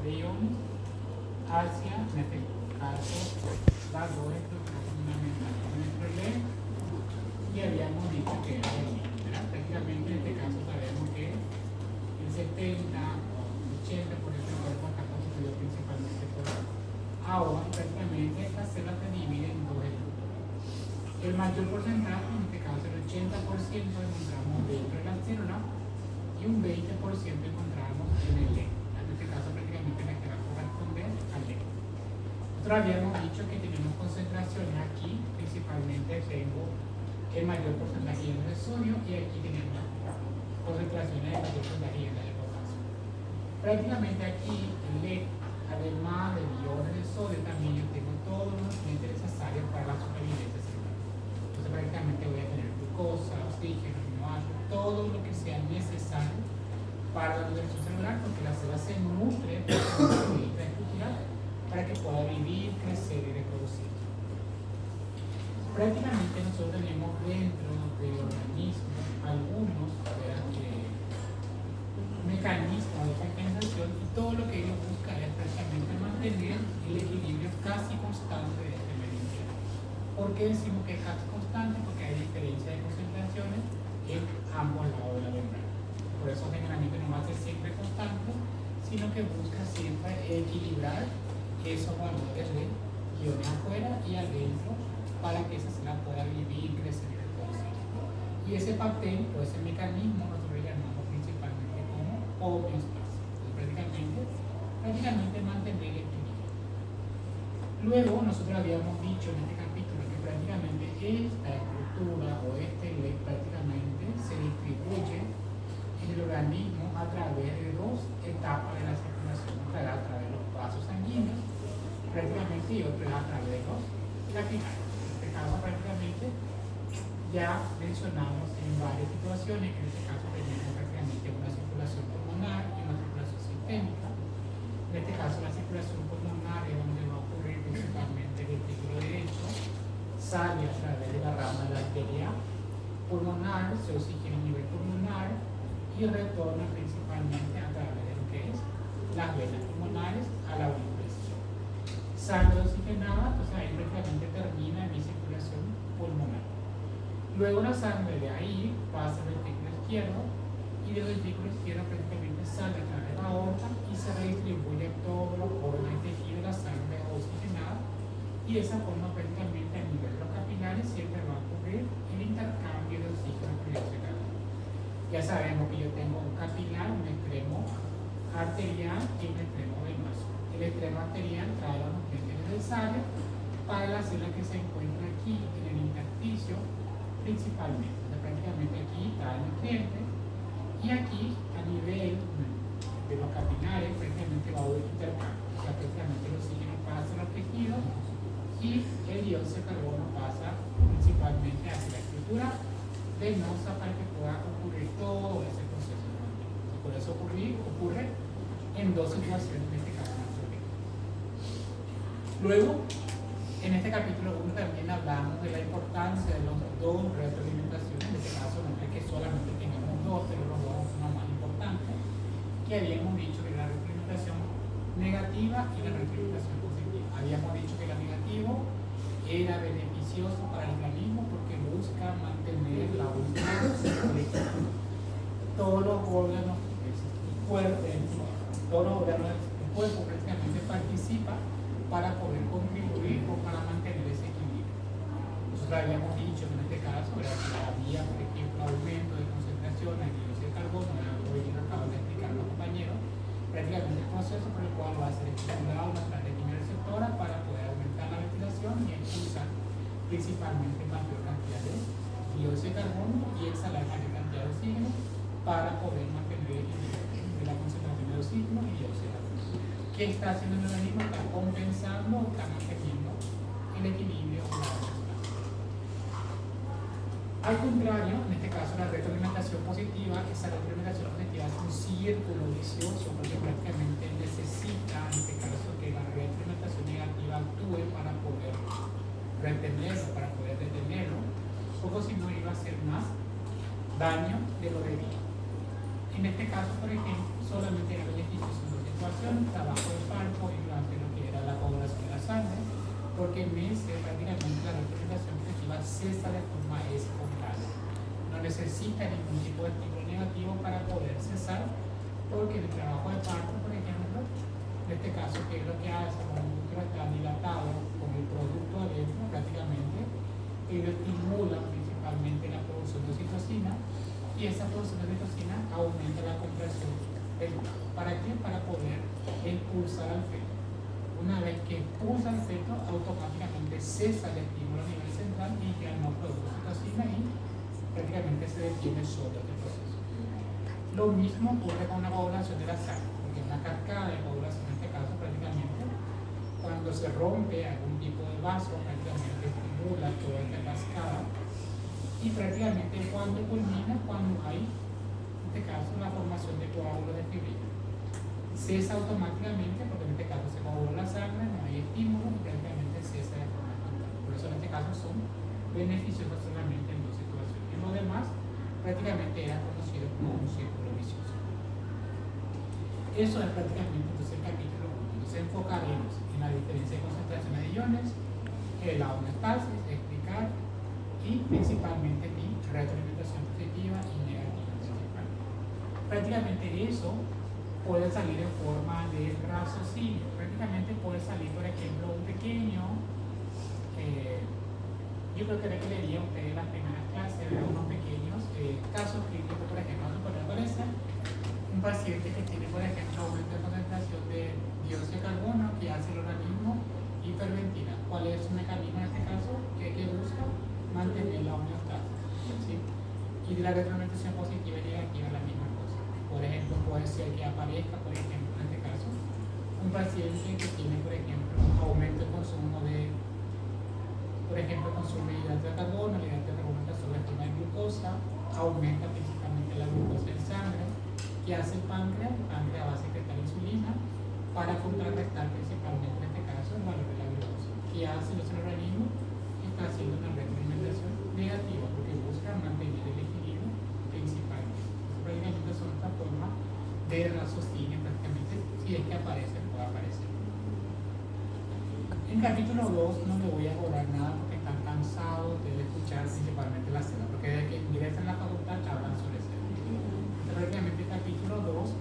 de iones hacia, en este caso, las dos estructuras fundamentales de nuestro LED, y habíamos dicho que era el litio, ¿verdad? Prácticamente en este caso sabemos que el 70 o 80% del cuerpo está constituido principalmente por agua. Prácticamente esta célula se divide en dos estructuras. El mayor porcentaje, en este caso el 80%, encontramos dentro de la célula y un 20% encontramos en el LED. En este caso prácticamente la que va a corresponder al LED. Nosotros habíamos dicho que tenemos concentraciones aquí, principalmente tengo el mayor porcentaje de sodio y aquí tenemos concentraciones de mayor porcentaje de potasio. Prácticamente aquí el LED, además de iones de sodio, también yo tengo todos los nutrientes necesarios para la supervivencia celular. Entonces prácticamente voy a tener glucosa, oxígeno, aminoácidos, todo lo que sea necesario para la nutrición celular, porque la célula se nutre de la infraestructural para que pueda vivir, crecer y reproducir. Prácticamente nosotros tenemos dentro del organismo algunos mecanismos de compensación, y todo lo que ellos buscan es precisamente mantener el equilibrio casi constante de este medio interno. ¿Por qué decimos que es casi constante? Porque hay diferencia de concentraciones en ambos lados de la membrana. Por eso generalmente no va a ser siempre constante, sino que busca siempre equilibrar esos valores de iones afuera y adentro para que esa célula pueda vivir, crecer y reproducir. Y ese papel o ese mecanismo nosotros lo llamamos principalmente como homeostasis. Prácticamente mantener el equilibrio. Luego nosotros habíamos dicho en este capítulo que prácticamente esta estructura o este LED prácticamente se distribuye en el organismo a través de dos etapas de la circulación, a través de los vasos sanguíneos prácticamente y otro a través de los capilares. En este caso prácticamente ya mencionamos en varias situaciones que en este caso tenemos prácticamente una circulación pulmonar y una circulación sistémica. En este caso la circulación pulmonar es donde va a ocurrir principalmente el ventrículo derecho, sale a través de la rama de la arteria pulmonar, se oxigena a nivel pulmonar y retorna principalmente a través de lo que es las venas pulmonares a la aurícula. Sangre oxigenada, entonces ahí prácticamente termina mi circulación pulmonar. Luego la sangre de ahí pasa al ventrículo izquierdo y del ventrículo izquierdo prácticamente sale a través de la aorta y se redistribuye a todos los órganos y tejidos de la sangre oxigenada, y de esa forma prácticamente a nivel de los capilares siempre va a ocurrir el intercambio de oxígeno por dióxido de carbono. Ya sabemos que yo tengo un capilar, un extremo arterial y un extremo venoso. El extremo arterial trae los nutrientes necesarios para la célula que se encuentra aquí en el intersticio principalmente. O sea, prácticamente aquí trae nutrientes y aquí a nivel de los capilares prácticamente va a haber intercambio. O sea, prácticamente el oxígeno pasa a los tejidos y el dióxido de carbono pasa principalmente hacia la estructura venosa para que pueda ocurrir todo ese proceso. Por eso ocurre en dos situaciones, en este caso. Luego, en este capítulo 1 también hablamos de la importancia de los dos retroalimentaciones. En este caso no es que solamente tengamos dos, pero los dos son los más importantes, que habíamos dicho que la retroalimentación negativa y la retroalimentación positiva. Habíamos dicho que la negativa era beneficioso para el organismo porque busca mantener la unidad del equilibrio. Todos los órganos del cuerpo prácticamente participan para poder contribuir o para mantener ese equilibrio. Nosotros habíamos dicho en este caso que había, por ejemplo, aumento de concentración de dióxido de carbono, algo que acaban de explicar los compañeros, prácticamente el proceso por el cual va a ser estimulado una través de quimioreceptora para poder aumentar la ventilación y expulsar principalmente mayor cantidad de dióxido de carbono y exhalar mayor cantidad de oxígeno para poder mantener el equilibrio de la concentración de oxígeno y dióxido de carbono. ¿Qué está haciendo el organismo? Está compensando o está manteniendo el equilibrio de la circulación. Al contrario, en este caso la retroalimentación positiva, esa retroalimentación positiva es un círculo vicioso porque prácticamente necesita, en este caso, que la retroalimentación negativa actúe para poder retenerlo, para poder detenerlo, porque si no iba a hacer más daño de lo debido. En este caso, por ejemplo, solamente era beneficioso en dos situaciones. gestación, trabajo de parto y durante lo que era la coagulación de la sangre, porque en ese prácticamente la retroalimentación positiva cesa de forma espontánea. No necesita ningún tipo de estímulo negativo para poder cesar, porque en el trabajo de parto, por ejemplo, en este caso, que es lo que hace cuando el útero está dilatado con el producto adentro, prácticamente, ellos estimulan principalmente la producción de oxitocina, y esa producción de oxitocina aumenta la contracción. ¿Para qué? Para poder impulsar al feto. Una vez que expulsa al feto, automáticamente cesa el estímulo a nivel central y ya no produce oxitocina y prácticamente se detiene solo este proceso. Lo mismo ocurre con la coagulación de la sangre, porque una cascada de coagulación, en este caso prácticamente, cuando se rompe algún tipo de vaso, prácticamente estimula toda esta cascada y prácticamente cuando culmina, cuando hay, en este caso, la formación de coágulos de fibrina. Cesa automáticamente, porque en este caso se coagula la sangre, no hay estímulo y prácticamente cesa de forma espontánea. Por eso en este caso son beneficiosos solamente en dos situaciones. En lo demás, prácticamente era conocido como un círculo vicioso. Eso es prácticamente entonces el capítulo 1. Nos enfocaremos en la diferencia de concentración de iones, la homeostasis, explicar y principalmente mi retroalimentación positiva y negativa principal. Prácticamente eso puede salir en forma de raciocinio. Prácticamente puede salir, por ejemplo, un pequeño, yo creo que leería a ustedes las primeras clases de unos pequeños casos clínicos, por ejemplo, donde aparece un paciente que tiene, por ejemplo, aumento de concentración de dióxido de carbono que hace el organismo hiperventila. ¿Cuál es su mecanismo en este caso? Que busca mantener la homeostasis, ¿sí? Y de la retroalimentación positiva y negativa la misma cosa. Por ejemplo, puede ser que aparezca, por ejemplo, en este caso, un paciente que tiene, por ejemplo, aumento de consumo de, por ejemplo, consume hidrato de carbono, el hidrato de carbono está sobre la forma de glucosa, aumenta principalmente la glucosa en sangre. ¿Qué hace el páncreas? El páncreas va a secretar insulina para contrarrestar principalmente en este caso el valor de la glucosa. ¿Qué hace nuestro organismo? Está haciendo una retroalimentación negativa porque busca mantener el equilibrio principalmente. Prácticamente son esta forma de raciocinio prácticamente, si es que aparece, puede aparecer. En capítulo 2 no le voy a cobrar nada porque están cansados de escuchar principalmente la cena, porque desde que ingresan a la facultad hablan sobre cena. Prácticamente el capítulo 2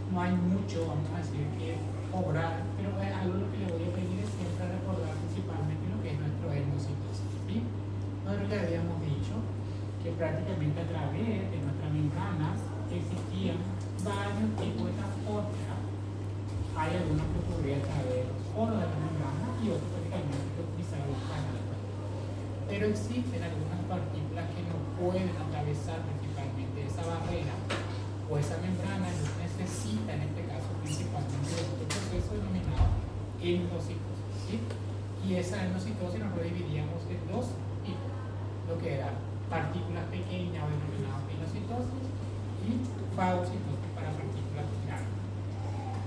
no hay mucho, vamos a decir, que cobrar, pero es algo lo que le voy a pedir es siempre recordar principalmente lo que es nuestro hemocitosis. ¿Sí? Nosotros le habíamos dicho que prácticamente a través de nuestras membranas existían varios tipos de transporte. Hay algunos que ocurrían a través de los poros de la membrana y otros prácticamente que utilizaban los canales. Pero existen algunas partículas que no pueden atravesar principalmente esa barrera o esa membrana y necesita en este caso principalmente de otro proceso denominado endocitosis, ¿sí? Y esa endocitosis nos lo dividíamos en dos tipos, lo que eran partículas pequeñas o denominadas pinocitosis y fagocitosis para partículas grandes.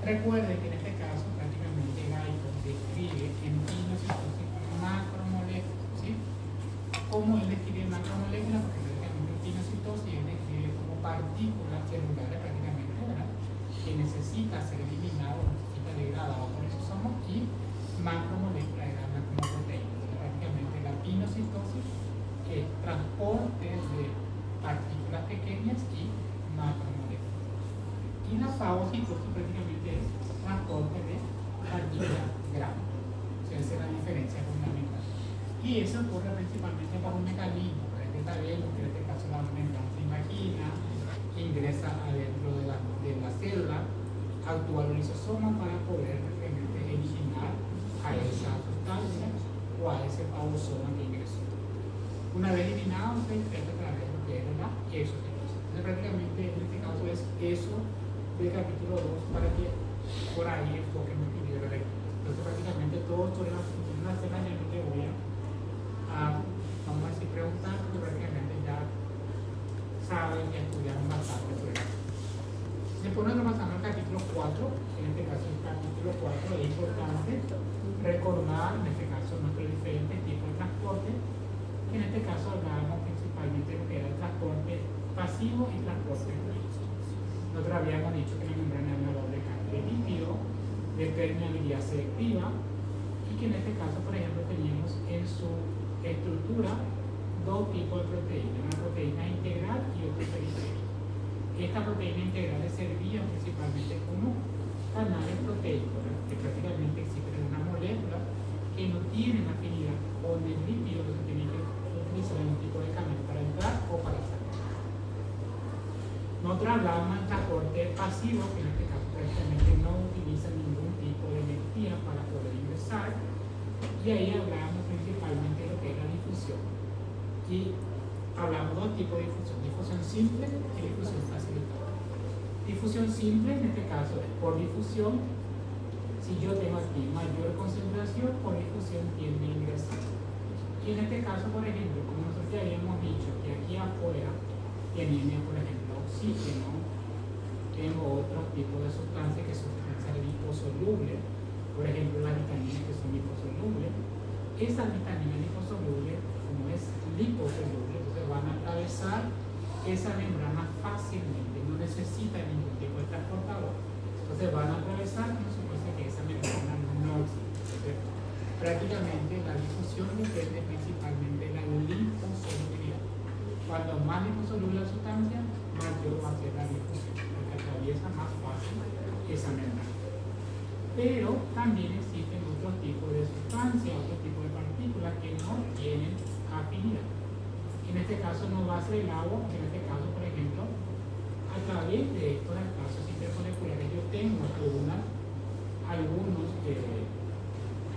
Recuerden que en este caso prácticamente Guyton describe en pinocitosis macromoléculas, ¿sí? ¿Cómo él describe macromoléculas? Porque prácticamente en pinocitosis él describe como partículas celulares prácticamente, ¿verdad? Que necesita ser eliminado, necesita degradado por lisosomos y macromoléculas grandes como proteínas. Prácticamente la pinocitosis es transporte de partículas pequeñas y macromoléculas. Y la fagocitosis prácticamente es transporte de partículas grandes. O sea, esa es la diferencia fundamental. Y eso ocurre principalmente por un mecanismo. Ustedes saben que en este caso la membrana se imagina, ingresa adentro de la célula, actúa el lisosoma para poder realmente eliminar a esa sustancia o a ese fagosoma que ingresó. Una vez eliminado, se excreta a través de lo que es la exocitosis. Entonces, prácticamente en este caso es eso del capítulo 2 para que por ahí enfoquen un poquito la lectura. Entonces, prácticamente todo esto es una cena que no te voy a, vamos a decir, preguntar, porque prácticamente ya saben que estudiaron bastante sobre eso. Después nos pasamos al capítulo 4, en este caso el capítulo 4 es importante recordar, en este caso, nuestros diferentes tipos de transporte, que en este caso hablábamos principalmente de lo que era el transporte pasivo y transporte activo. Nosotros habíamos dicho que la membrana era una doble cambio de lípido, de permeabilidad selectiva, y que en este caso, por ejemplo, teníamos en su estructura dos tipos de proteínas, una proteína integral y otra periférica. Esta proteína integral servía principalmente como canales proteicos, que prácticamente existen una molécula que no tiene afinidad con el lípido, que se tiene que utilizar algún tipo de canal para entrar o para salir. Nosotros hablamos de transporte pasivo, que en este caso prácticamente no utiliza ningún tipo de energía para poder ingresar, y ahí hablamos principalmente de lo que es la difusión. Y hablamos de dos tipos de difusión: difusión simple y difusión facilitada. Difusión simple, en este caso, es por difusión. Si yo tengo aquí mayor concentración, por difusión tiende a ingresar. Y en este caso, por ejemplo, como nosotros ya habíamos dicho, que aquí afuera tiene, por ejemplo, oxígeno, tengo otros tipos de sustancias que son sustancias liposolubles, por ejemplo, las vitaminas que son liposolubles. Esas vitaminas liposolubles, como es liposoluble, entonces van a atravesar esa membrana fácilmente, no necesitan ningún tipo de transportador. Entonces van a atravesar, no se puede que esa membrana no existe. Entonces, prácticamente la difusión depende principalmente de la liposolubilidad. Cuando más liposoluble la sustancia, mayor va a ser la difusión, porque atraviesa más fácil esa membrana. Pero también existen otros tipos de sustancias, otros tipos de partículas que no tienen afinidad. En este caso no va a ser el agua, en este caso, por ejemplo, a través de estos espacios intermoleculares yo tengo algunos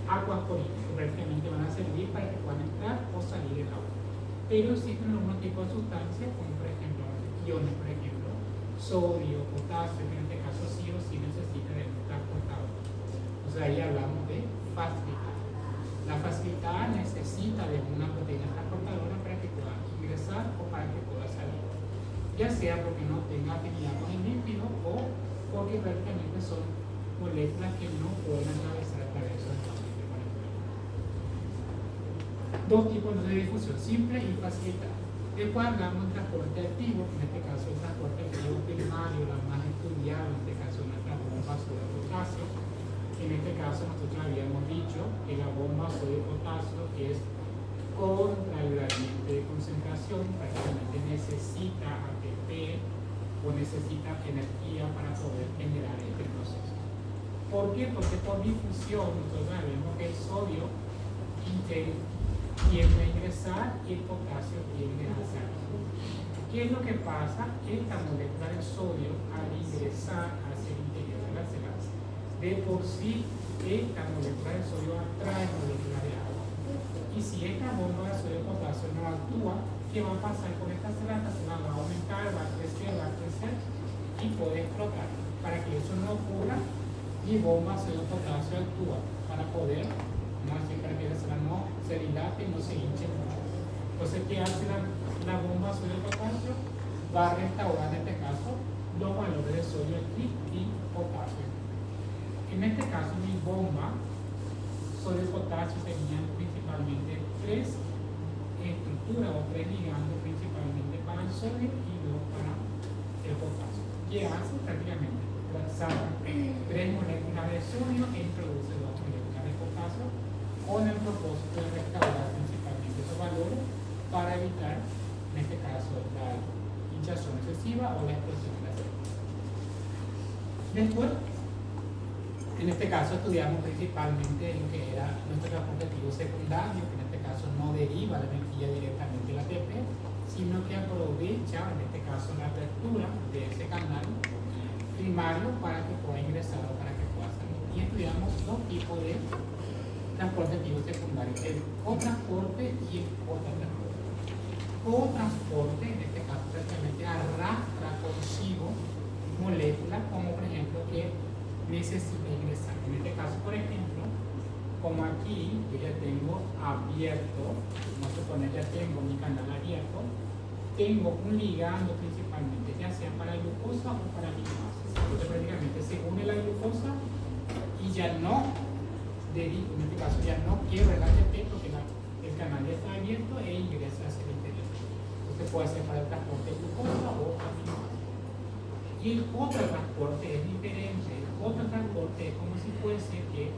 aguas porinas que prácticamente van a servir para que puedan entrar o salir el agua. Pero existen algunos tipos de sustancias, como por ejemplo iones, por ejemplo, sodio, potasio, que en este caso sí o sí necesita de un transportador. O sea, ahí hablamos de facilitar. La facilitada necesita de una proteína transportadora para que pueda ingresar o para que pueda salir, ya sea porque no tenga afinidad con el lípido o porque prácticamente son moléculas que no pueden atravesar a través de esos espacios moleculares. Dos tipos de difusión: simple y facilitada. Después hablamos de transporte activo, en este caso el transporte activo primario, la más estudiada, en este caso nuestra bomba sodio-potasio. En este caso nosotros habíamos dicho que la bomba sodio-potasio es contra el gradiente de concentración, prácticamente necesita ATP o necesita energía para poder generar este proceso. ¿Por qué? Porque por difusión nosotros sabemos que el sodio tiende a ingresar y el potasio tiende a salir. ¿Qué es lo que pasa? Esta molécula de sodio, al ingresar hacia el interior de la célula, de por sí esta molécula de sodio atrae molécula de agua. Y si esta bomba de sodio potasio no actúa, ¿qué va a pasar con esta célula? Esta célula va a aumentar, va a crecer y puede explotar. Para que eso no ocurra, mi bomba de sodio potasio actúa para poder, no así para que la célula no se dilate y no se hinche mucho. Entonces, ¿qué hace la bomba de sodio potasio? Va a restaurar en este caso los valores de sodio y potasio. En este caso, mi bomba sodio-potasio tenían principalmente tres estructuras o tres ligandos, principalmente para el sodio y dos para el potasio. ¿Qué hace? Prácticamente saca tres moléculas de sodio e introduce dos moléculas de potasio con el propósito de restaurar principalmente esos valores para evitar, en este caso, la hinchazón excesiva o la explosión de la célula. Después, en este caso estudiamos principalmente lo que era nuestro transporte activo secundario, que en este caso no deriva la energía directamente del ATP, sino que aprovecha, en este caso, la apertura de ese canal primario para que pueda ingresar o para que pueda salir. Y estudiamos dos tipos de transporte activo secundario: el cotransporte y el cotransporte. Cotransporte, en este caso, prácticamente arrastra consigo moléculas como, por ejemplo, que necesita ingresar. En este caso, por ejemplo, como aquí yo ya tengo abierto, vamos a suponer ya tengo mi canal abierto, tengo un ligando principalmente, ya sea para glucosa o para aminoácidos. Entonces prácticamente se une la glucosa y ya no derivo, en este caso ya no quiero el ATP porque el canal ya está abierto e ingresa hacia el interior. Entonces puede ser para el transporte de glucosa o aminoácidos. Y el otro transporte es diferente. Otro transporte es como si fuese ser que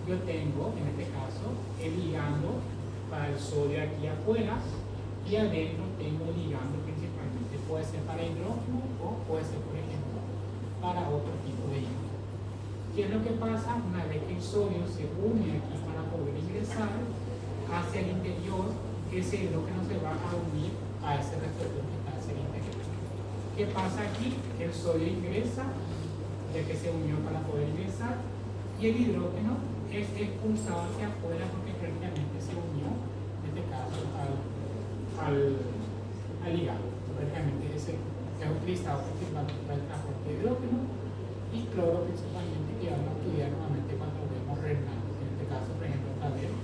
yo tengo, en este caso, el ligando para el sodio aquí afuera y adentro tengo el ligando principalmente. Puede ser para hidrógeno o puede ser, por ejemplo, para otro tipo de ion. ¿Qué es lo que pasa? Una vez que el sodio se une aquí para poder ingresar hacia el interior, ese hidrógeno se va a unir a ese receptor que está hacia el interior. ¿Qué pasa aquí? El sodio ingresa, ya que se unió para poder ingresar, y el hidrógeno es expulsado hacia afuera porque prácticamente se unió, en este caso, al hígado. Prácticamente es utilizado principalmente para el transporte de hidrógeno y cloro principalmente, que vamos a estudiar nuevamente cuando vemos renal. En este caso, por ejemplo, también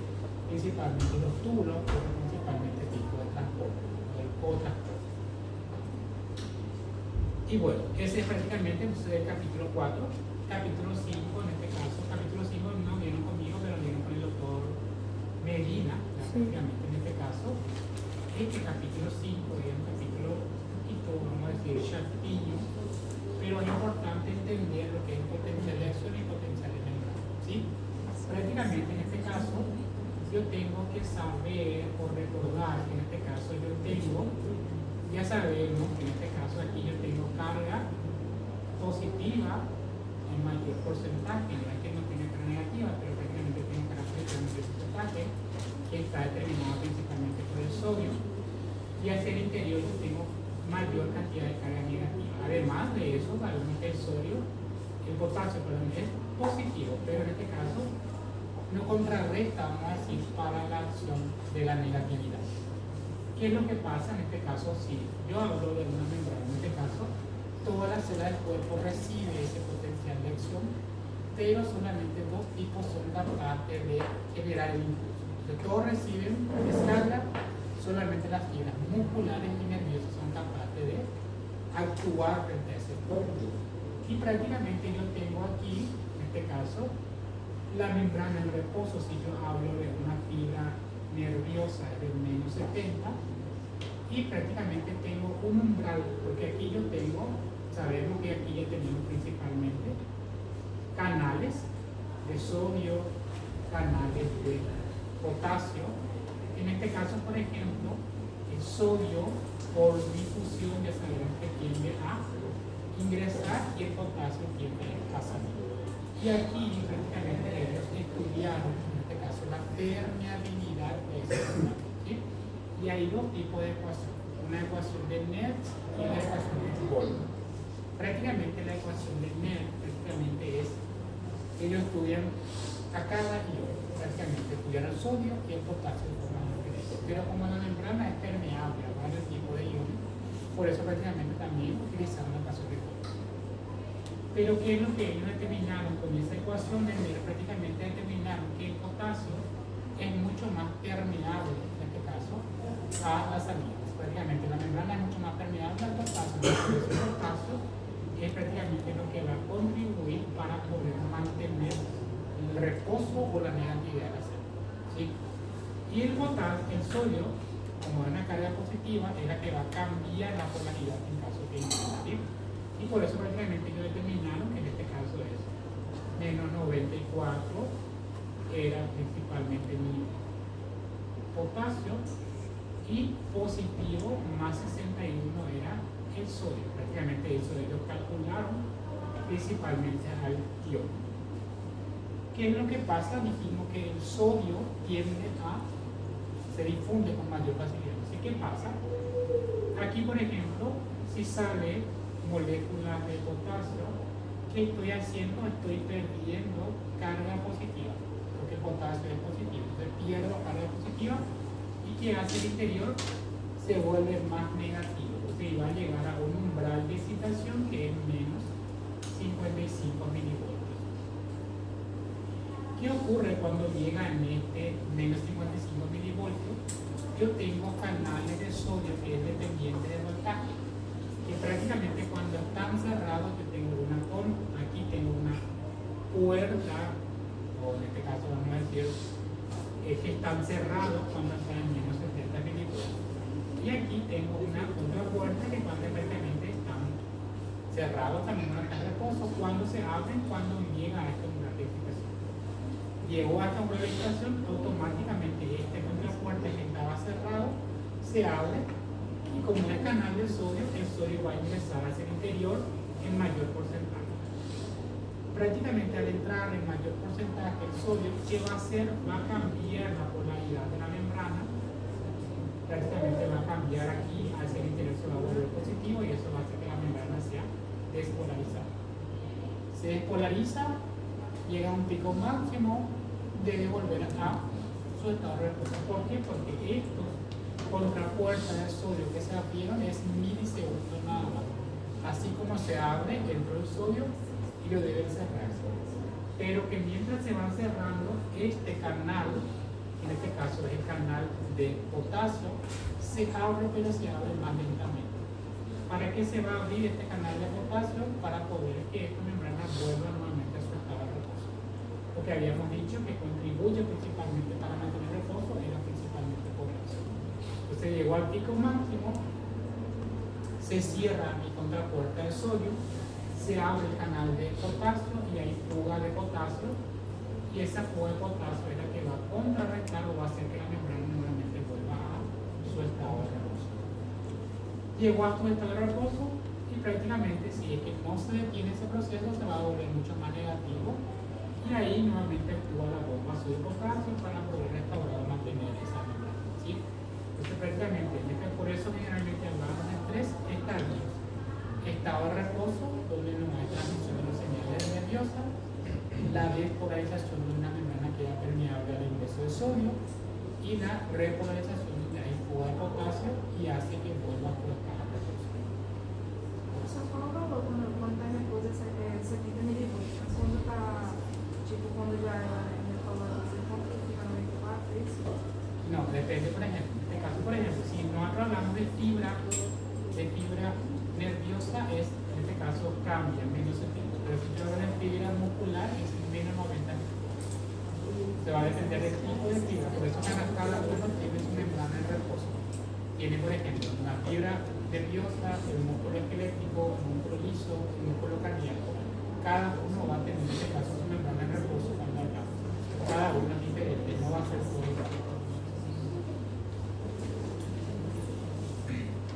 principalmente los túbulos, pero principalmente tipo de transporte, el cotransporte. Y bueno, ese es prácticamente el capítulo 4. Capítulo 5, en este caso, capítulo 5 no vieron conmigo, pero vieron con el doctor Medina, prácticamente en este caso. Este capítulo 5 es un capítulo un poquito, vamos a decir, chatillo, pero es importante entender lo que es potencial de acción y potencial de membrana, ¿sí? Prácticamente en este caso, yo tengo que saber o recordar que en este caso yo tengo, ya sabemos que en este caso aquí yo tengo carga positiva en mayor porcentaje, no es que no tenga carga negativa, pero prácticamente tengo características de porcentaje que está determinado principalmente por el sodio, y hacia el interior yo tengo mayor cantidad de carga negativa. Además de eso, realmente el sodio, el potasio, perdón, es positivo, pero en este caso no contrarresta, vamos a decir, para la acción de la negatividad. ¿Qué es lo que pasa en este caso? Si yo hablo de una membrana, en este caso, toda la célula del cuerpo recibe ese potencial de acción, pero solamente dos tipos son capaces de generar el impulso. Entonces, todos reciben descarga, solamente las fibras musculares y nerviosas son capaces de actuar frente a ese cuerpo. Y prácticamente yo tengo aquí, en este caso, la membrana en reposo. Si yo hablo de una fibra nerviosa de menos 70, y prácticamente tengo un umbral, porque aquí yo tengo, sabemos que aquí ya tenemos principalmente canales de sodio, canales de potasio. En este caso, por ejemplo, el sodio por difusión ya sabemos que tiende a ingresar y el potasio tiende a salir. Y aquí prácticamente ellos estudiaron, en este caso, la permeabilidad de ese canal, ¿sí? Y hay dos tipos de ecuación, una ecuación de Nernst y una ecuación de Bohr. Prácticamente la ecuación de Nernst prácticamente es, ellos estudian a cada ion, prácticamente estudian el sodio y el potasio de forma diferente. Pero como la membrana es permeable a varios tipos de iones, por eso prácticamente también utilizaron la ecuación de Bohr. Pero ¿qué es lo que ellos determinaron con esa ecuación de Nernst? Prácticamente determinaron que el potasio es mucho más permeable, en este caso, a las salidas. Prácticamente la membrana es mucho más permeable al potasio, entonces el potasio es prácticamente lo que va a contribuir para poder mantener el reposo o la negatividad de la célula, ¿sí? Y el potasio, el sodio, como es una carga positiva, es la que va a cambiar la polaridad en caso de ingresa, ¿sí? Y por eso prácticamente ellos determinaron que en este caso es menos 94 era principalmente mi potasio y positivo más 61 era el sodio. Prácticamente eso ellos calcularon principalmente al ion. ¿Qué es lo que pasa? Dijimos que el sodio tiende a se difunde con mayor facilidad. Así que pasa aquí, por ejemplo, si sale moléculas de potasio, ¿qué estoy haciendo? Estoy perdiendo carga positiva, porque el potasio es positivo, entonces pierdo carga positiva y que hace el interior se vuelve más negativo, porque va a llegar a un umbral de excitación que es menos 55 milivoltios. ¿Qué ocurre cuando llega en este menos 55 milivoltios? Yo tengo canales de sodio que es dependiente del voltaje, que prácticamente cuando están cerrados yo tengo una aquí tengo una puerta, o en este caso vamos a decir que están cerrados cuando están en menos 70 milivoltios, y aquí tengo una otra puerta que cuando prácticamente están cerrados también van a estar reposo, cuando se abren, cuando llega a este umbral de excitación. Llegó hasta una habitación, automáticamente este contrafuerte que estaba cerrado se abre y como es canal de sodio, el sodio va a ingresar hacia el interior en mayor porcentaje. Prácticamente al entrar en mayor porcentaje el sodio, ¿qué va a hacer? Va a cambiar la polaridad de la membrana. Prácticamente va a cambiar aquí hacia el interior, se va a volver positivo y eso va a hacer que la membrana sea despolarizada. Se despolariza, llega a un pico máximo, debe volver a su estado de reposo. ¿Por qué? Porque estos contrapuertas de sodio que se abrieron es milisegundos nada más. Así como se abre dentro del sodio y lo deben cerrarse. Pero que mientras se van cerrando, este canal, en este caso es el canal de potasio, se abre pero se abre más lentamente. ¿Para qué se va a abrir este canal de potasio? Para poder que esta membrana vuelva nuevamente a su estado de reposo. Porque habíamos dicho que contribuye principalmente para mantener el reposo, era principalmente potasio. Entonces llegó al pico máximo, se cierra mi contrapuerta de sodio, se abre el canal de potasio y hay fuga de potasio, y esa fuga de potasio es la que va a contrarrestar o va a hacer que la membrana nuevamente vuelva a su estado de reposo. Llegó a su estado de reposo y prácticamente si es que no se detiene ese proceso se va a volver mucho más negativo y ahí nuevamente actúa la bomba sodio-potasio para poder restaurar o mantener esa membrana, ¿sí? Entonces prácticamente, por eso generalmente hablamos de tres estadios: estado de reposo, donde no hay transmisión de las señales nerviosas, la despolarización de una membrana que era permeable al ingreso de sodio y la repolarización donde hay fuga de potasio y hace que vuelva a su estado de reposo. Só fala o valor quando tá em repouso, essa aqui tem milivolts. Mas quando tá, tipo, quando já é falando, você compra e fica 94, é isso? No, depende, por ejemplo, en este caso, por ejemplo, si nosotros hablamos de fibra nerviosa, es, en este caso cambia menos 70, pero si yo hablo de fibra muscular es menos 90. Se va a depender del tipo de fibra, por eso cada uno tiene su membrana en reposo. Tiene, por ejemplo, una fibra nerviosa, el músculo esquelético, el músculo liso, el músculo cardíaco. Cada uno va a tener, en este caso, su membrana en reposo cuando hablamos. Cada uno es diferente, no va a ser todo igual.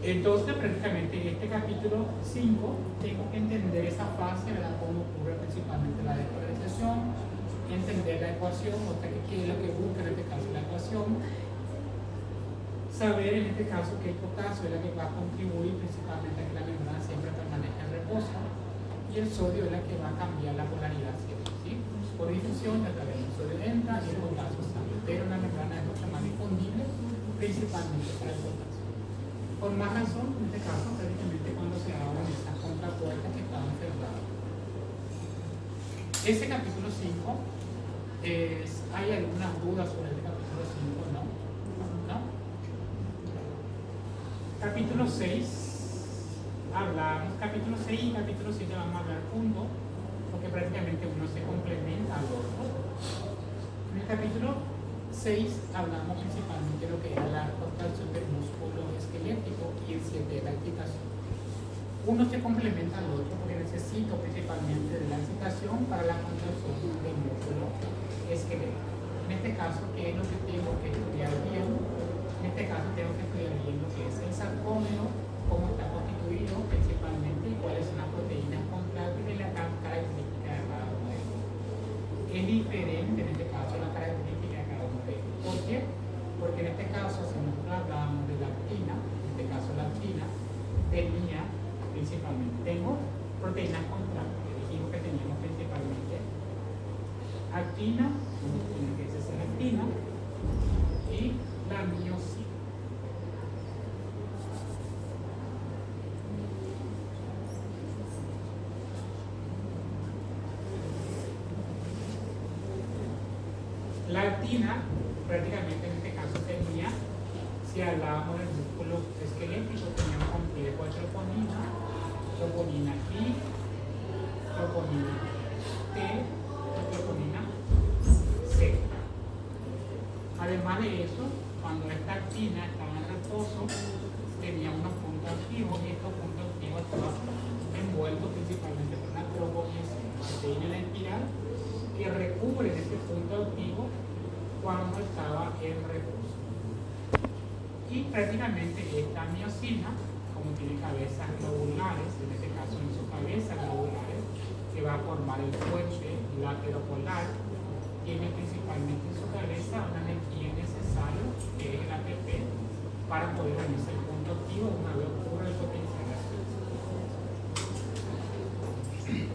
Entonces, prácticamente en este capítulo 5 tengo que entender esa fase, ¿verdad? Cómo ocurre principalmente la despolarización, entender la ecuación, o sea, qué es lo que busca en este caso la ecuación, saber en este caso que el potasio es la que va a contribuir principalmente a que la membrana siempre permanezca en reposo y el sodio es la que va a cambiar la polaridad siempre, ¿sí? Por difusión, a través del sodio entra y el potasio sale, pero la membrana es mucho más difundible principalmente para el potasio. Por más razón, en este caso, prácticamente cuando se abren estas contrapuertas que estaban cerradas. Ese capítulo 5, ¿hay algunas dudas sobre este capítulo 5? ¿No? ¿No? Capítulo 6, hablamos, capítulo 6 y capítulo 7 vamos a hablar juntos, porque prácticamente uno se complementa al otro. En el capítulo 6 hablamos principalmente de lo que es la contracción del músculo esquelético y el 7 de la excitación. Uno se complementa al otro porque necesito principalmente de la excitación para la contracción del músculo esquelético. En este caso, ¿qué es lo que tengo que estudiar bien? En este caso tengo que estudiar bien lo que es el sarcómero, cómo está constituido principalmente y cuáles son las proteínas contráctiles y la característica de cada uno de ellos. Es diferente en este caso la característica. ¿Por qué? Porque en este caso, si nosotros hablamos de la actina, en este caso la actina tenía principalmente, tengo proteínas contráctiles, dijimos que teníamos principalmente actina, tiene que ser actina, y la miosina. La actina prácticamente en este caso tenía, si hablábamos del músculo esquelético, tenía un complejo de troponina I, troponina T y troponina C. Además de eso, cuando esta actina estaba en reposo, tenía unos puntos activos y estos puntos activos estaban envueltos principalmente por una troponina C, proteína en la espiral, que recubren este punto activo cuando estaba en reposo. Y prácticamente esta miosina, como tiene cabezas globulares, en este caso en su cabeza globulares, que va a formar el puente lateropolar, tiene principalmente en su cabeza una energía necesaria, que es el ATP, para poder unirse el punto activo una vez ocurre el potencial de acción.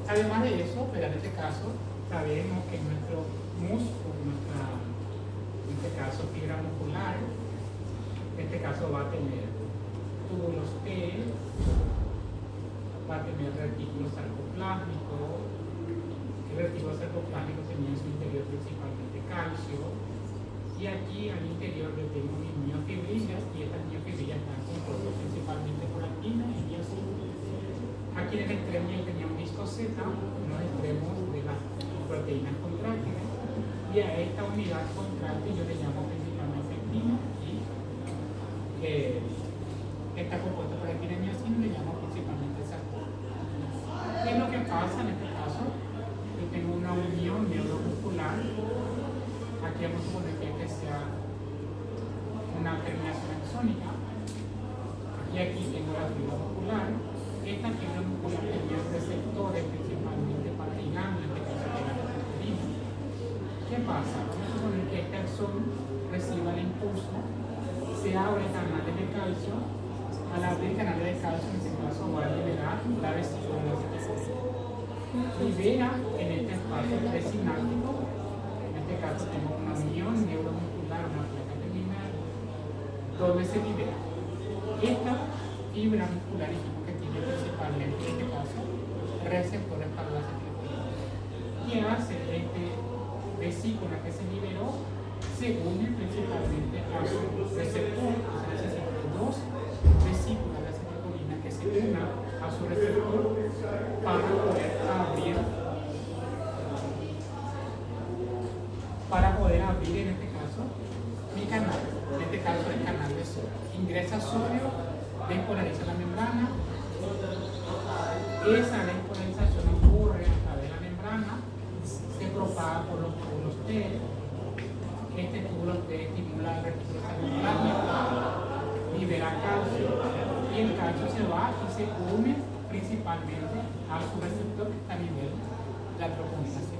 Además de eso, pero en este caso, sabemos que nuestro músculo, en este caso fibra muscular, en este caso va a tener túbulos T, va a tener retículo sarcoplásmico. El retículo sarcoplásmico tenía en su interior principalmente calcio, y aquí al interior yo tengo mis miofibrillas, y estas miofibrillas están compuestas principalmente por actina y miosina. Aquí en el extremo yo tenía un disco Z, en los extremos de las proteínas contráctiles, y a esta unidad contráctil yo le llamo principalmente actina, y está compuesta por actina y miosina, le llamo principalmente sarcoma. ¿Qué es lo que pasa en este caso? Yo tengo una unión neuromuscular. Aquí vamos a suponer que sea una terminación axónica, y aquí tengo la fibra muscular. Esta fibra muscular tenía receptores principalmente para ligando, en este caso de la proteína. ¿Qué pasa? Vamos a suponer que este axón reciba el impulso, se abre canales de calcio. Al abrir canales de calcio, en este caso va a liberar la vesícula libera en este espacio presináptico. En este caso tengo una unión neuromuscular, una placa terminal, donde se libera esta fibra muscular que tiene principalmente en este caso receptores para la acetilcolina. ¿Qué hace este vesícula que se liberó? Se une principalmente a su receptor, o sea, necesita dos vesículas de acetilcolina que se unan a su receptor para poder abrir en este caso mi canal, en este caso el canal de sodio. Ingresa sodio, despolariza la membrana, esa despolarización ocurre a través de la membrana, se propaga por los túbulos T, este túbulo T estimula el retículo sarcoplásmico, libera calcio, y el calcio se va y se une principalmente a su receptor que está a nivel de la troponina C.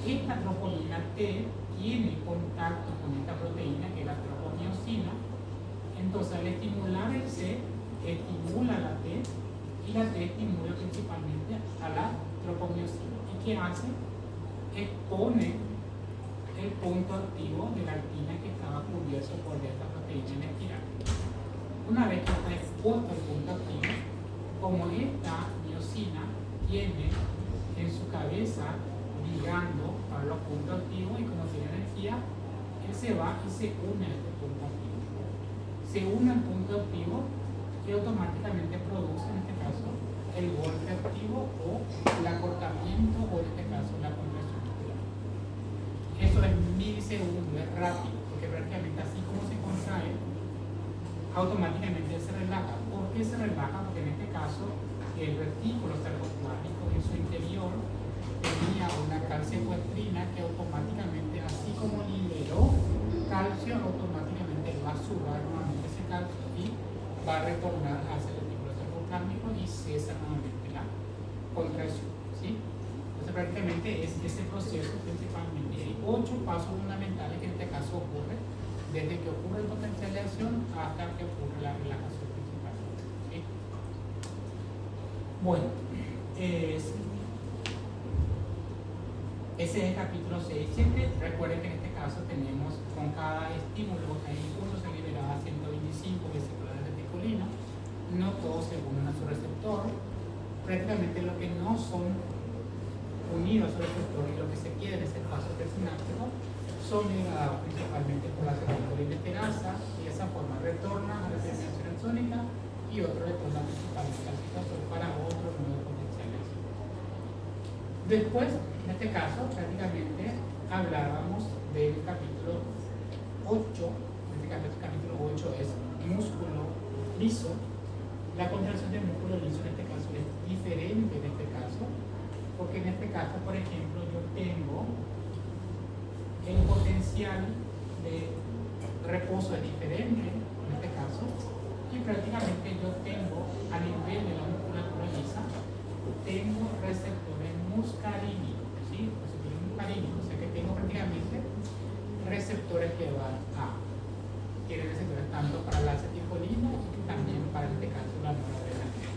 Esta troponina T tiene contacto con esta proteína que es la tropomiosina, entonces al estimular el C, estimula la T, y la T estimula principalmente a la tropomiosina. ¿Y qué hace? Expone el punto activo de la actina que estaba cubierto por esta proteína en espiral. Una vez que está expuesto el punto activo, como esta miosina tiene en su cabeza ligando para los puntos activos y como tiene energía, él se va y se une a este punto activo. Se une al punto activo y automáticamente produce en este caso el golpe activo o el acortamiento o en este caso la compresión muscular. Eso es milisegundo, es rápido, porque prácticamente así como se contrae, automáticamente se relaja. ¿Por qué se relaja? Porque en este caso el retículo sarcoplásmico en su interior tenía una calcioequestrina que automáticamente, así como liberó calcio, automáticamente va a subar nuevamente ese calcio y va a retornar hacia el retículo sarcoplásmico y cesa nuevamente la contracción, ¿sí? Entonces prácticamente es ese proceso principalmente. Hay 8 pasos fundamentales que en este caso ocurre desde que ocurre el potencial de acción hasta que ocurre la relajación principal, ¿sí? Bueno, ese es el capítulo 6 y 7. Recuerden que en este caso tenemos con cada estímulo, cada impulso se liberaba 125 vesículas de reticulina, no todos se unen a su receptor. Prácticamente lo que no son unidos a su receptor y lo que se quiere en ese paso presináptico son liberados principalmente por la acetilcolina esterasa, y de esa forma retorna a la terminación axónica y otro retorna principalmente al citosol para otro nuevo potencial de acción. Después, en este caso, prácticamente hablábamos del capítulo 8. En este caso, el capítulo 8 es músculo liso. La contracción del músculo liso en este caso es diferente en este caso porque en este caso, por ejemplo, yo tengo el potencial de reposo es diferente, en este caso, y prácticamente yo tengo a nivel de la musculatura lisa, tengo receptores muscarínicos, ¿sí? Receptores muscarínicos, o sea que tengo prácticamente receptores que van a, tienen receptores tanto para la acetilcolina y también para, en este caso, la noradrenalina.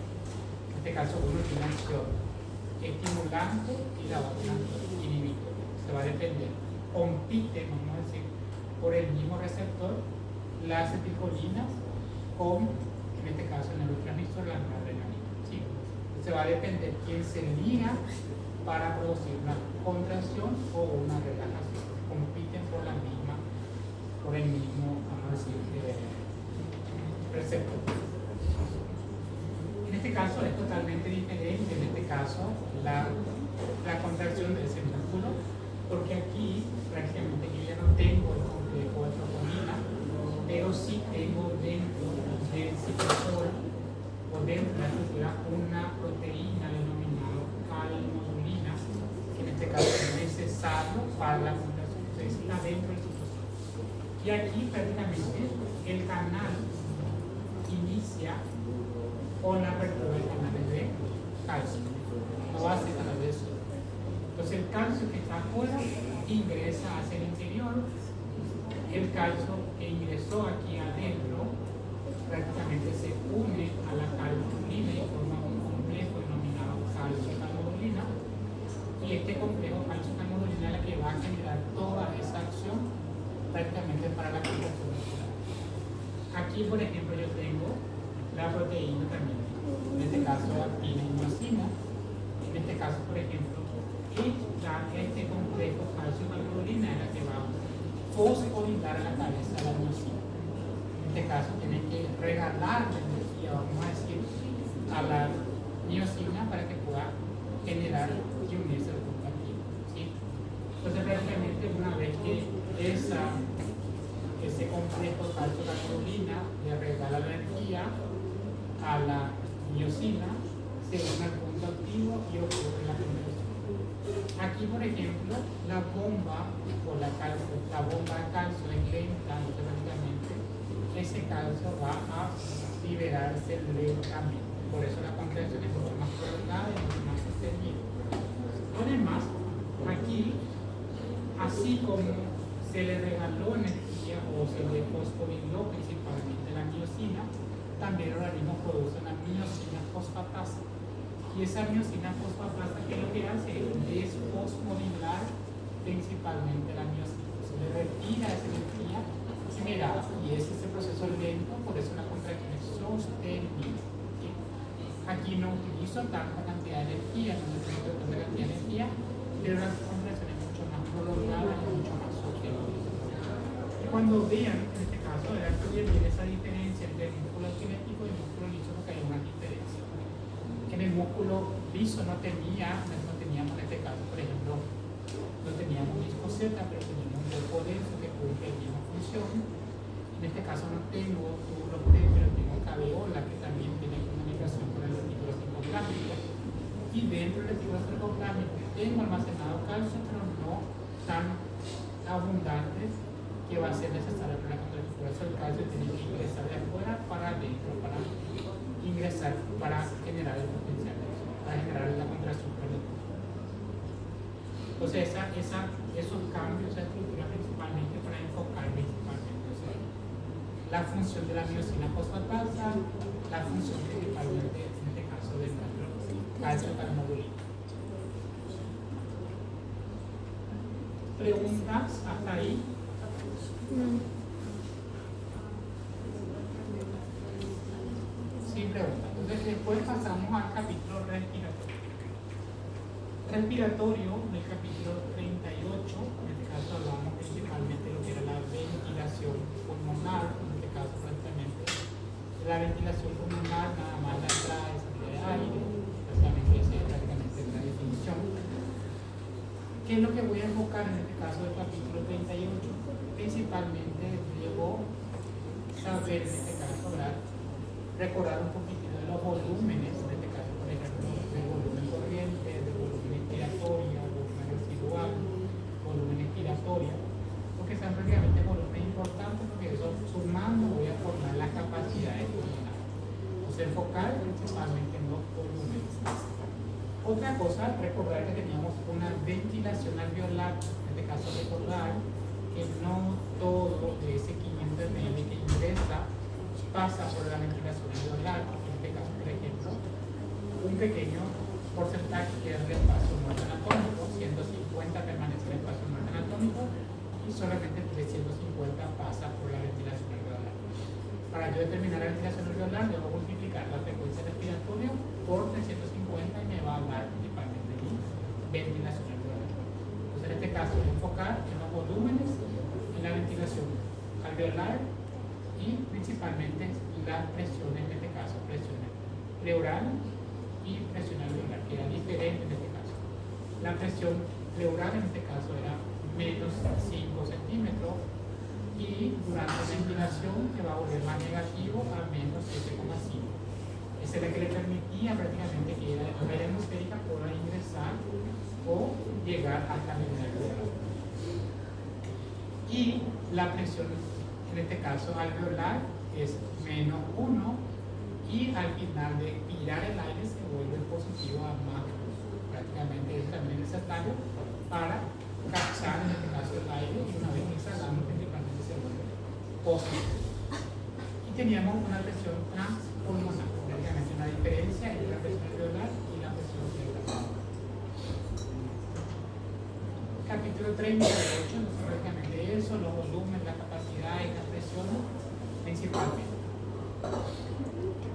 En este caso, uno tiene una acción estimulante y la otra inhibitoria. Se va a depender. Compiten, vamos a decir, por el mismo receptor, las acetilcolinas con, en este caso, el neurotransmisor, la noradrenalina. ¿Sí? Se va a depender quién se liga para producir una contracción o una relajación. Compiten por la misma, por el mismo, vamos a decir, receptor. En este caso es totalmente diferente, en este caso, la contracción de ese músculo, porque aquí prácticamente yo ya no tengo el complejo de troponina, pero sí tengo dentro del citosol o dentro de la estructura una proteína denominada calmodulina, que en este caso es necesario para la contracción, entonces está dentro del citosol. Y aquí prácticamente el canal inicia con la apertura del canal de calcio, no va a ser canal de sodio. Entonces el calcio que está afuera ingresa hacia el interior, el calcio que ingresó aquí adentro prácticamente se une a la calmodulina y forma un complejo denominado calcio-calmodulina, y este complejo calcio-calmodulina es la que va a generar toda esa acción prácticamente para la contracción muscular. Aquí, por ejemplo, yo tengo la proteína también, en este caso actina y miosina. En este caso, por ejemplo, este complejo calcio-calmodulina es la que va a fosforilar a la cabeza la miosina. En este caso, tiene que regalar la energía, vamos a decir, a la miosina para que pueda generar y unirse al punto activo, ¿sí? Entonces, prácticamente, una vez que ese complejo calcio-calmodulina le regala la energía a la miosina, se une al punto activo y ocurre la contracción. Aquí, por ejemplo, la bomba de calcio es lenta, automáticamente ese calcio va a liberarse lentamente. Por eso la contracción es mucho más prolongada y mucho más sostenida. Además, aquí, así como se le regaló energía o se le fosforiló principalmente la miosina, también el organismo produce una miosina fosfatasa. Y esa miosina fosfatasa, ¿qué es lo que hace? Es desfosforilar principalmente la miosina. Se le retira esa energía generada y es ese proceso lento, por eso la contracción es sostenida. ¿Sí? Aquí no utilizo tanta cantidad de energía, no necesito tanta cantidad de energía, pero la contracción es mucho más prolongada y mucho más sostenida. Y cuando vean, en este caso, verán que viene esa diferencia entre el músculo cinético y el músculo liso, porque hay una diferencia. Que en el músculo liso no teníamos en este caso, por ejemplo, no teníamos viscoseta, pero teníamos un cuerpo denso que cumple la misma función. En este caso no tengo túbulos T, pero tengo caveola, que también tiene comunicación con el retículo sarcoplámico. Y dentro del retículo sarcoplámico tengo almacenado calcio, pero no tan abundante que va a ser necesario para la contracción. Por eso el calcio tiene que ingresar de afuera para adentro, para ingresar, para generar el potencial de eso, para generar la contracción. Entonces esos cambios, esa estructura principalmente para enfocar principalmente, o sea, la función de la miosina fosfatasa, la función principalmente en este caso de nuestro calcio-calmodulina. ¿Preguntas hasta ahí? Sin preguntas. Entonces después pasamos al capítulo respiratorio. Respiratorio, del capítulo 38, en este caso hablamos principalmente de lo que era la ventilación pulmonar, en este caso prácticamente la ventilación pulmonar nada más la entrada y salida de aire, prácticamente esa es prácticamente la definición. ¿Qué es lo que voy a enfocar en este caso del capítulo 38? Principalmente debo saber, en este caso, recordar un poquito de los volúmenes, en este caso, por ejemplo, del volumen corriente, del volumen enfocar principalmente en los volúmenes. Otra cosa, recordar que teníamos una ventilación alveolar, en este caso recordar que no todo de ese 500 ml que ingresa pasa por la ventilación alveolar. En este caso, por ejemplo, un pequeño porcentaje queda en el espacio muerto anatómico, 150 permanece en el espacio muerto anatómico y solamente 350 pasa por la ventilación alveolar. Para yo determinar la ventilación alveolar, debo multiplicar la frecuencia respiratoria por 350 y me va a dar principalmente mi ventilación alveolar. Entonces, en este caso, voy a enfocar en los volúmenes, en la ventilación alveolar y principalmente las presiones, en este caso, presiones pleural y presión alveolar, que era diferente en este caso. La presión pleural en este caso era menos 5 centímetros y durante la ventilación se va a volver más negativo a menos 7,5. Esa es la que le permitía prácticamente que la red atmosférica pueda ingresar o llegar hasta el nivel alveolar. Y la presión, en este caso alveolar, es menos 1 y al final de expirar el aire se vuelve positivo a más. Prácticamente es también necesario para captar en este caso el aire y una vez exhalando principalmente se vuelve positivo. Y teníamos una presión transpulmonar, prácticamente una diferencia entre la presión alveolar y la presión pleural. Capítulo 38, no es prácticamente eso, los volúmenes, la capacidad y las presiones principalmente.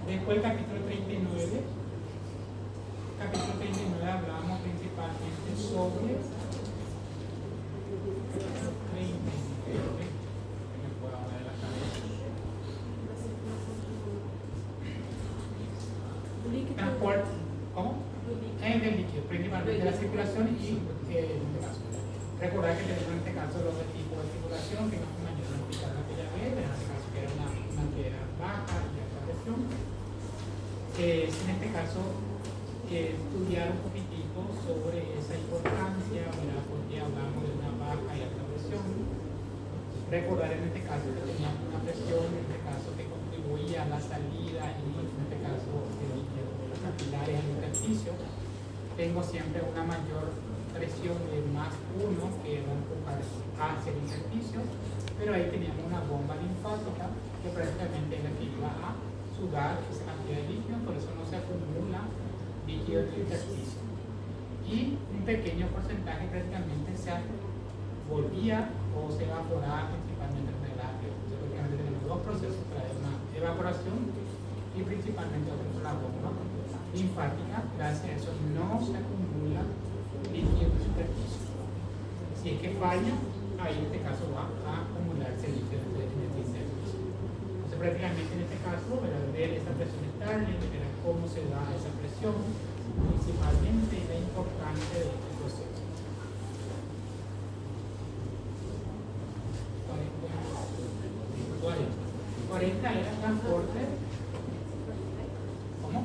Después el capítulo 39. Capítulo 39 hablamos principalmente sobre transporte, ¿cómo? Del líquido, principalmente la circulación y recordar que tenemos en este caso los tipos de circulación que nos ayudan a explicar aquella vez, en este caso que era una que era baja y alta presión. En este caso estudiar un poquitito sobre esa importancia, ¿verdad? Porque hablamos de una baja y alta presión. Recordar en este caso que teníamos una presión, en este caso que contribuía a la salida y en este caso de los capilares al intersticio. Tengo siempre una mayor presión de más 1 que va a empujar hacia el intersticio, pero ahí teníamos una bomba linfática que prácticamente es la que iba a sudar esa cantidad de líquido, por eso no se acumula líquido en el intersticio. Y un pequeño porcentaje prácticamente se volvía o se evaporaba principalmente en el agua. Entonces, prácticamente tenemos dos procesos, una evaporación y principalmente otro con la bomba linfática. Gracias a eso no se acumula líquido en el intersticio. Si es que falla, ahí en este caso va a acumularse líquido en el intersticio. Entonces, prácticamente en este caso, ver esa presión estable, ver cómo se da esa presión, principalmente la importancia de este proceso. 40 era transporte. ¿Cómo?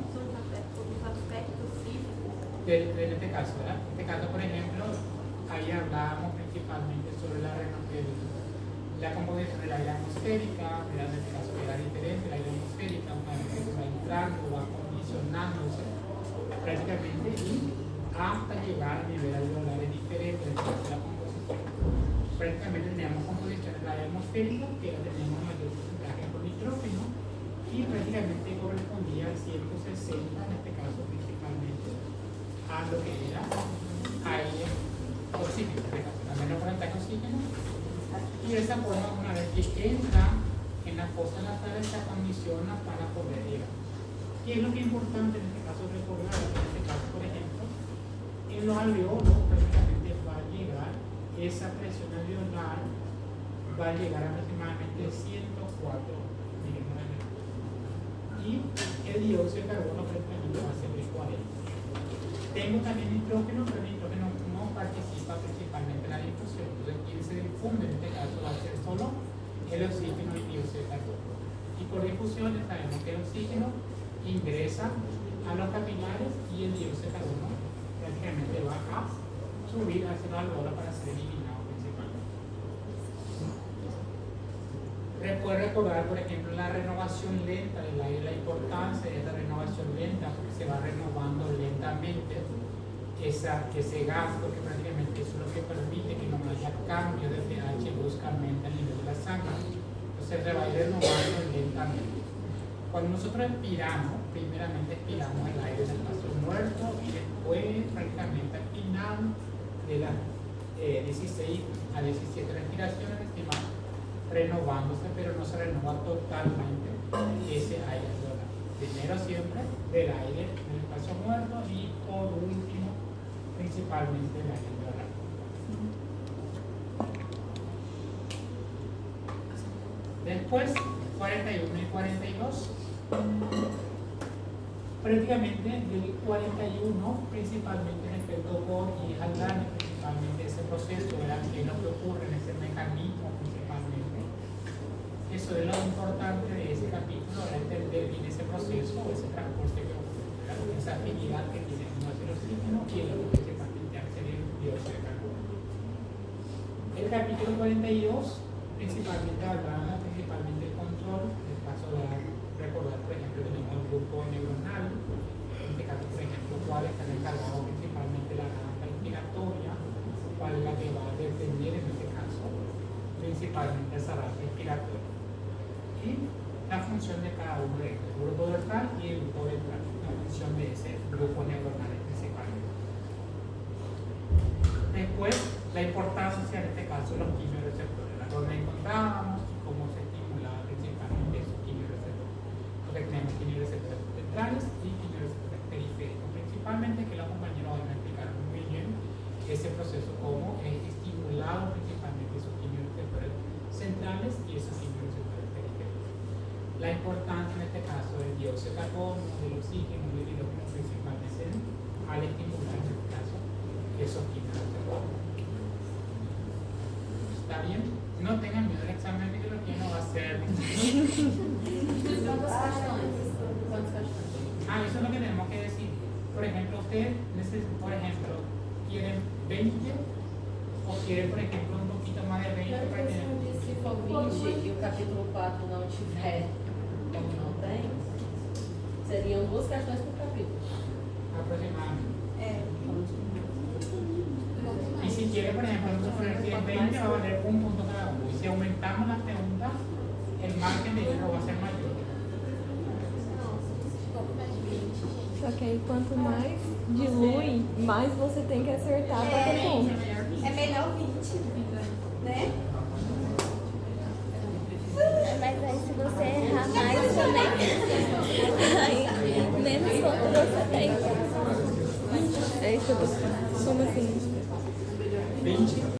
En este caso, ¿verdad? En este caso, por ejemplo, ahí hablábamos principalmente sobre la composición del aire atmosférica, en este caso era diferente, el aire atmosférica, una vez que se va entrando, va acondicionándose prácticamente y hasta llegar a nivel alveolar es diferente de la composición. Prácticamente teníamos composición del aire atmosférico, que teníamos mayor porcentaje por nitrógeno, y prácticamente correspondía al 160, en este caso principalmente, a lo que era aire oxígeno, a menos porcentaje de oxígeno. Y de esa forma, una vez que entra en la fosa nasal, se acondiciona para poder llegar. ¿Qué es lo que es importante en este caso recordar? En este caso, por ejemplo, en los alveolos prácticamente va a llegar esa presión alveolar, va a llegar a aproximadamente 104 miligramos. Y el dióxido de carbono prácticamente va a ser de 40. Tengo también nitrógeno, pero el nitrógeno no participa principalmente en la difusión. Entonces, quien se difunde en este caso va a ser solo el oxígeno y el dióxido de carbono. Y por difusión sabemos que el oxígeno ingresa a los capilares y el dióxido de carbono prácticamente va a subir hacia la alveola para ser eliminado principalmente. Puedes recordar, por ejemplo, la renovación lenta del aire, la importancia de esta renovación lenta, porque se va renovando lentamente ese gas, porque prácticamente eso es lo que permite que no haya cambio de pH bruscamente a nivel de la sangre. Entonces se va a ir renovando lentamente. Cuando nosotros expiramos, primeramente expiramos el aire del espacio muerto y después prácticamente al final de las 16 a 17 respiraciones estimamos renovándose, pero no se renova totalmente ese aire. Primero siempre del aire del espacio muerto y por último principalmente el aire oral. Después 41 y 42. Prácticamente del 41 principalmente en efecto por y Haldane, principalmente ese proceso era que lo que ocurre en ese mecanismo principalmente. Eso es lo importante de ese capítulo, era entender bien ese proceso o ese transporte que ocurre, esa afinidad que tiene el oxígeno y el principalmente acceder al dióxido de carbono. El capítulo 42 principalmente hablaba principalmente del control, del caso de recordar, por ejemplo, tenemos el grupo neuronal, en este caso, por ejemplo, cuál está encargado principalmente de la garganta respiratoria, cuál es la que va a defender en este caso, principalmente esa rama respiratoria. Y la función de cada uno de ellos, el grupo dorsal y el grupo ventral, la función de ese grupo neuronal principalmente. Después, la importancia en este caso de los quimioreceptores, la donde encontrábamos y cómo se estimulaba principalmente esos quimioreceptores. Porque tenemos quimioreceptores centrales y quimioreceptores periféricos, principalmente que los compañeros van a explicar muy bien ese proceso, cómo es estimulado principalmente esos quimioreceptores centrales y esos quimioreceptores periféricos. La importancia en este caso del dióxido de carbono, del oxígeno, del hidrógeno, principalmente al estimular en este caso esos quimioreceptores. ¿Está bien? No tengan miedo del examen de biología, no va a ser. Eso es lo que tenemos que decir. Por ejemplo, ustedes, por ejemplo, quieren 20 o quieren, por ejemplo, un poquito más de 20 para tener. Se for 20 e o capítulo 4 não tiver, como não tem, seriam 2 questões por capítulo. Aproximadamente. Y si quiere, por ejemplo, vamos a poner si es 20 va a valer un punto cada uno. Y si aumentamos las preguntas, el margen de error va a ser mayor. Só que aí quanto mais dilui, mais você tem que acertar para ter ponto. É melhor 20, né? Mas aí se você errar mais também, aí menos ponto você tem. É isso que eu tô. Como assim? 20